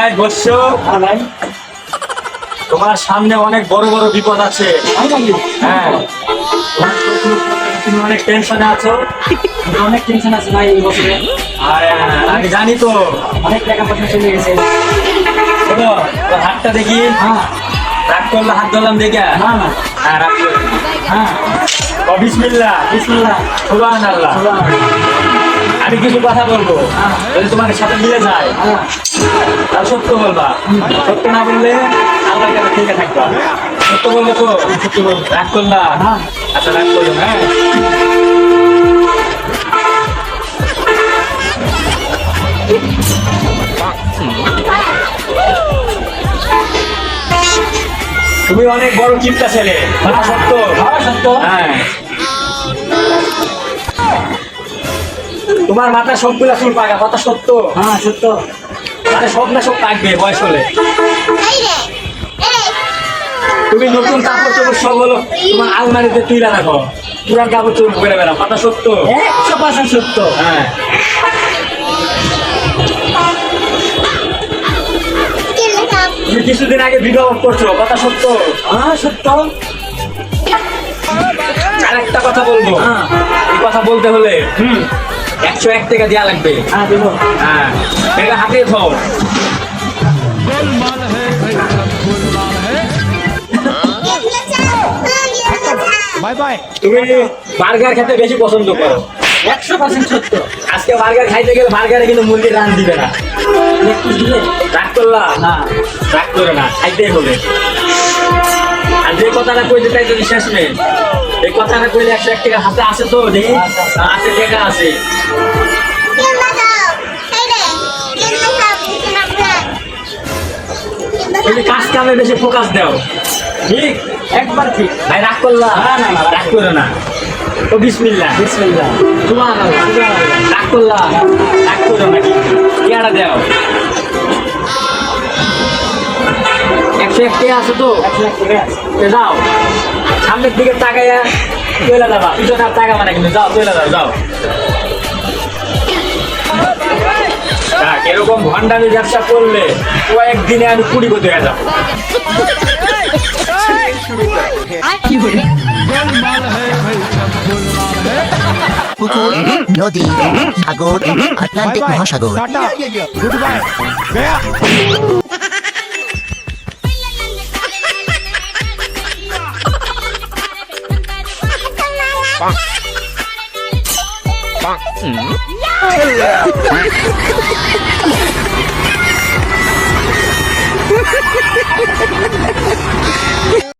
এই বসছো। ভাই তোমার সামনে অনেক বড় বড় বিপদ আছে। হ্যাঁ, তুমি অনেক টেনশনে আছো। অনেক টেনশন আছে ভাই এই বছরে। আর আমি জানি তো। অনেক টাকা পয়সা চলে গেছে। শোনো, তোর হাতটা দেখি। হ্যাঁ রাগ করলে হাত ধরলাম দেখে। না না হ্যাঁ, রাগ করো না। হ্যাঁ ও বিসমিল্লাহ, বিসমিল্লাহ। সুবহানাল্লাহ। আমি কিছু কথা বলবো, যদি তোমার সাথে মিলে যায় হ্যাঁ তাহলে সত্য বলবা। সত্য না বললে আল্লাহর কাছে থেকে থাকবা। সত্য বলবো তো? সত্য বলবো। রাগ করলা? হ্যাঁ। আচ্ছা, রাগ করো না। হ্যাঁ, তুমি অনেক বড় চিন্তা ছেলে, কথা সত্য। হ্যাঁ সত্য। হ্যাঁ, তোমার মাথা সবগুলা চুল পাকা, কথা সত্য। হ্যাঁ সত্য। মানে সব না সব থাকবে বয়স হলে। তুমি নতুন কাপড় চোপড় সব হলো তোমার আলমারিতে তুইলা রাখো, পুরান কাপড় চোপড় করে বেড়া, কথা সত্য। 100% সত্য। হ্যাঁ, তুমি কিছুদিন আগে ভিডিও করছো, কথা সত্য। হ্যাঁ সত্য। আর একটা কথা বলবো, হ্যাঁ এই কথা বলতে হলে 101 টাকা দেওয়া লাগবে। হ্যাঁ দেবো। হ্যাঁ, এটা হাতে থাও। Bye bye. তুমি বার্গার খেতে বেশি পছন্দ করো। 100% সত্য। আজকে বার্গার খাইতে গেলে বার্গারে কিন্তু মুরগির রান দিবে না। একটু দিলে রাগ করলা? না রাগ করে না, খাইতেই হবে। আর যে কথাটা কইতে চাই যদি শেষ নেই, এই কথাটা কইলে 101 টাকা হাতে আছে তো? দেখি আছে, টাকা আছে। তুমি কাজ কামে বেশি ফোকাস দাও, ঠিক? একবার ঠিক। ভাই রাগ করলা? না, না, না, রাগ করে না। ও বিসমিল্লাহ, বিসমিল্লাহ। সুবহানাল্লাহ। সুবহানাল্লাহ। রাগ করলা? রাগ করো না, কিন্তু ইয়াটা দাও। 101 টাকা আছে তো? 100 টাকা আছে। এ যাও, সামনের দিকে তাকাইয়া চলে যাবা, পিছনে আর তাকাবা না কিন্তু। যাও, চলে যাও, যাও। দেখ, এরকম ভণ্ডামি ব্যবসা করলে কয়েকদিনে আমি 20 কোটি হয়ে যাবো। পুকুর, নদী, সাগর, बाय আটলান্টিক बाय। মহাসাগর। टाटा गुड बाय गया। Yeah!